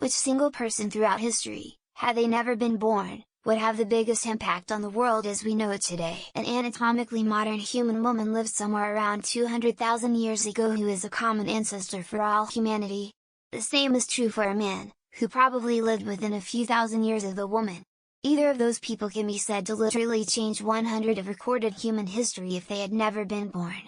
Which single person throughout history, had they never been born, would have the biggest impact on the world as we know it today? An anatomically modern human woman lived somewhere around 200,000 years ago who is a common ancestor for all humanity. The same is true for a man, who probably lived within a few thousand years of the woman. Either of those people can be said to literally change 100 of recorded human history if they had never been born.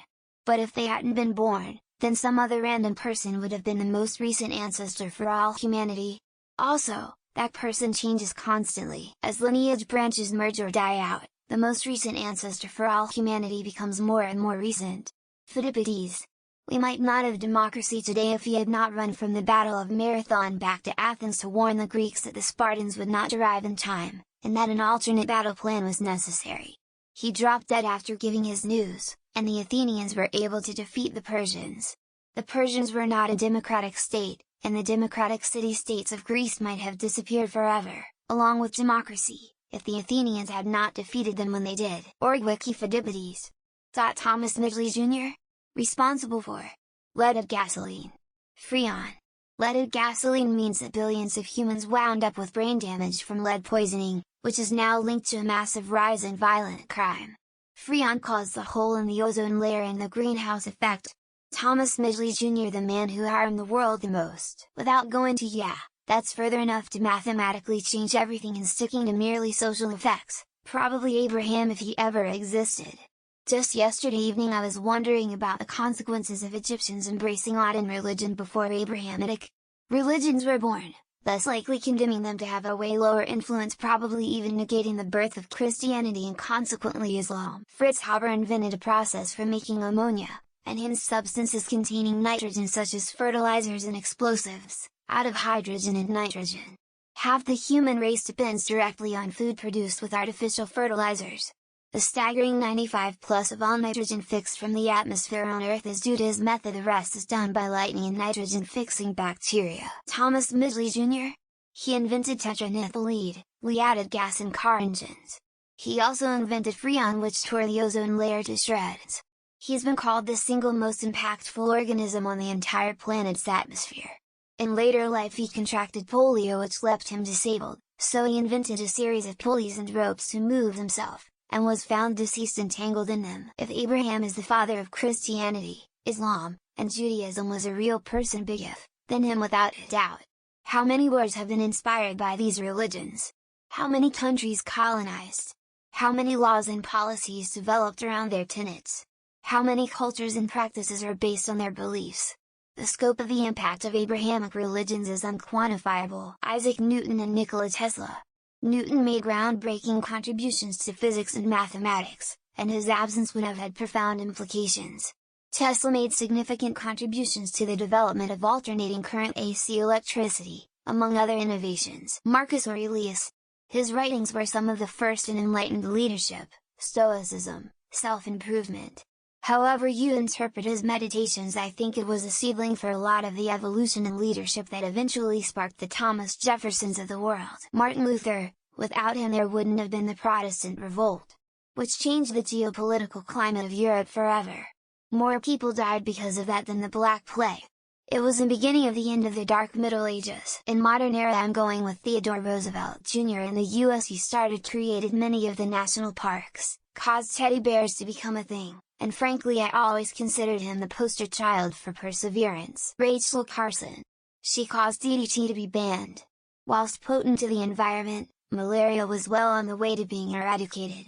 But if they hadn't been born, then some other random person would have been the most recent ancestor for all humanity. Also, that person changes constantly. As lineage branches merge or die out, the most recent ancestor for all humanity becomes more and more recent. Pheidippides. We might not have democracy today if he had not run from the Battle of Marathon back to Athens to warn the Greeks that the Spartans would not arrive in time, and that an alternate battle plan was necessary. He dropped dead after giving his news, and the Athenians were able to defeat the Persians. The Persians were not a democratic state, and the democratic city-states of Greece might have disappeared forever, along with democracy, if the Athenians had not defeated them when they did. Org Wiki Pheidippides. Thomas Midgley Jr. Responsible for leaded gasoline. Freon. Leaded gasoline means that billions of humans wound up with brain damage from lead poisoning, which is now linked to a massive rise in violent crime. Freon caused the hole in the ozone layer and the greenhouse effect. Thomas Midgley Jr. the man who harmed the world the most. Without going to that's further enough to mathematically change everything and sticking to merely social effects, probably Abraham if he ever existed. Just yesterday evening I was wondering about the consequences of Egyptians embracing Latin religion before Abrahamic religions were born, thus likely condemning them to have a way lower influence, probably even negating the birth of Christianity and consequently Islam. Fritz Haber invented a process for making ammonia, and hence substances containing nitrogen such as fertilizers and explosives, out of hydrogen and nitrogen. Half the human race depends directly on food produced with artificial fertilizers. The staggering 95+ of all nitrogen fixed from the atmosphere on Earth is due to his method. The rest is done by lightning and nitrogen-fixing bacteria. Thomas Midgley Jr. He invented tetranethyllead, added gas in car engines. He also invented Freon, which tore the ozone layer to shreds. He's been called the single most impactful organism on the entire planet's atmosphere. In later life he contracted polio, which left him disabled, so he invented a series of pulleys and ropes to move himself, and was found deceased entangled in them. If Abraham is the father of Christianity, Islam, and Judaism was a real person, big if, then him without a doubt. How many wars have been inspired by these religions? How many countries colonized? How many laws and policies developed around their tenets? How many cultures and practices are based on their beliefs? The scope of the impact of Abrahamic religions is unquantifiable. Isaac Newton and Nikola Tesla. Newton made groundbreaking contributions to physics and mathematics, and his absence would have had profound implications. Tesla made significant contributions to the development of alternating current AC electricity, among other innovations. Marcus Aurelius. His writings were some of the first in enlightened leadership, stoicism, self-improvement. However you interpret his meditations, I think it was a seedling for a lot of the evolution in leadership that eventually sparked the Thomas Jeffersons of the world. Martin Luther, without him there wouldn't have been the Protestant Revolt, which changed the geopolitical climate of Europe forever. More people died because of that than the Black Plague. It was the beginning of the end of the Dark Middle Ages. In modern era I'm going with Theodore Roosevelt Jr. In the US he created many of the national parks, caused teddy bears to become a thing. And frankly I always considered him the poster child for perseverance. Rachel Carson. She caused DDT to be banned. Whilst potent to the environment, malaria was well on the way to being eradicated.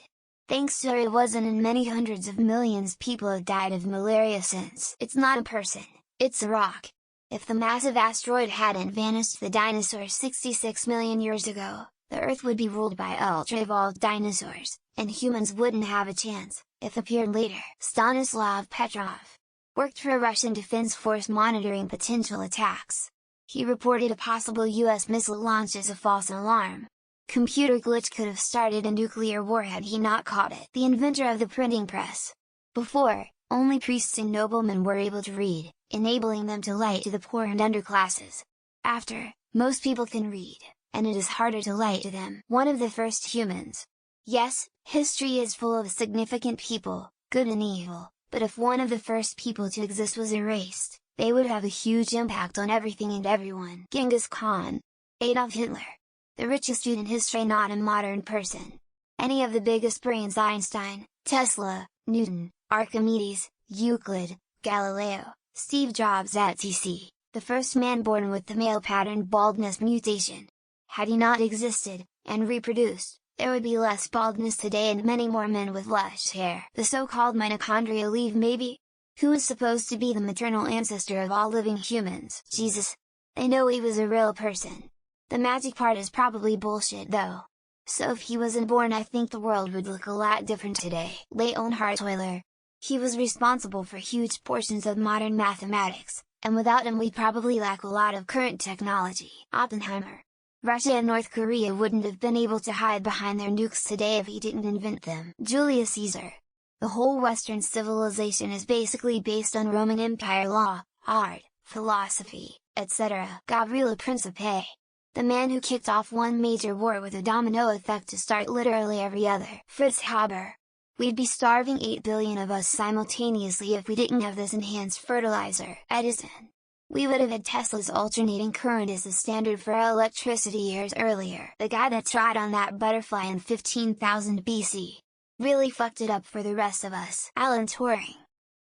Thanks to her it wasn't, and many hundreds of millions people have died of malaria since. It's not a person, it's a rock. If the massive asteroid hadn't vanished the dinosaurs 66 million years ago, the Earth would be ruled by ultra-evolved dinosaurs, and humans wouldn't have a chance, if appeared later. Stanislav Petrov worked for a Russian Defense Force monitoring potential attacks. He reported a possible US missile launch as a false alarm. Computer glitch could have started a nuclear war had he not caught it. The inventor of the printing press. Before, only priests and noblemen were able to read, enabling them to light to the poor and underclasses. After, most people can read, and it is harder to light to them. One of the first humans. Yes, history is full of significant people, good and evil, but if one of the first people to exist was erased, they would have a huge impact on everything and everyone. Genghis Khan. Adolf Hitler. The richest dude in history, not a modern person. Any of the biggest brains: Einstein, Tesla, Newton, Archimedes, Euclid, Galileo, Steve Jobs etc. The first man born with the male pattern baldness mutation. Had he not existed, and reproduced, there would be less baldness today and many more men with lush hair. The so-called mitochondrial leaf maybe? Who is supposed to be the maternal ancestor of all living humans? Jesus! They know he was a real person. The magic part is probably bullshit though. So if he wasn't born, I think the world would look a lot different today. Leonhard Euler. He was responsible for huge portions of modern mathematics, and without him we'd probably lack a lot of current technology. Oppenheimer. Russia and North Korea wouldn't have been able to hide behind their nukes today if he didn't invent them. Julius Caesar. The whole Western civilization is basically based on Roman Empire law, art, philosophy, etc. Gavrilo Principe. The man who kicked off one major war with a domino effect to start literally every other. Fritz Haber. We'd be starving 8 billion of us simultaneously if we didn't have this enhanced fertilizer. Edison. We would have had Tesla's alternating current as the standard for electricity years earlier. The guy that trod on that butterfly in 15,000 BC. Really fucked it up for the rest of us. Alan Turing.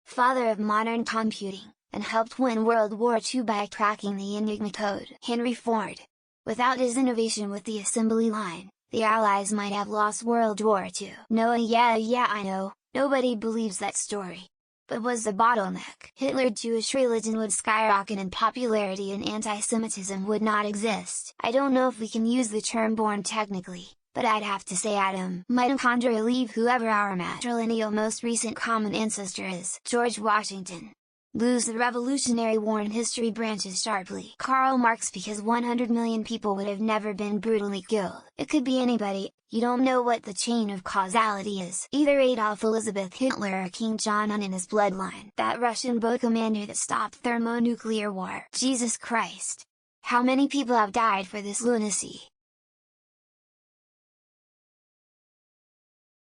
Father of modern computing, and helped win World War II by cracking the Enigma code. Henry Ford. Without his innovation with the assembly line, the Allies might have lost World War II. Noah. Yeah I know, nobody believes that story. But was the bottleneck. Hitler. Jewish religion would skyrocket in popularity and anti-Semitism would not exist. I don't know if we can use the term born technically, but I'd have to say atom. Mitochondria leave whoever our matrilineal most recent common ancestor is. George Washington. Lose the Revolutionary War in history branches sharply. Karl Marx. Because 100 million people would have never been brutally killed. It could be anybody, you don't know what the chain of causality is. Either Adolf Elizabeth Hitler or King John Un in his bloodline. That Russian boat commander that stopped thermonuclear war. Jesus Christ! How many people have died for this lunacy?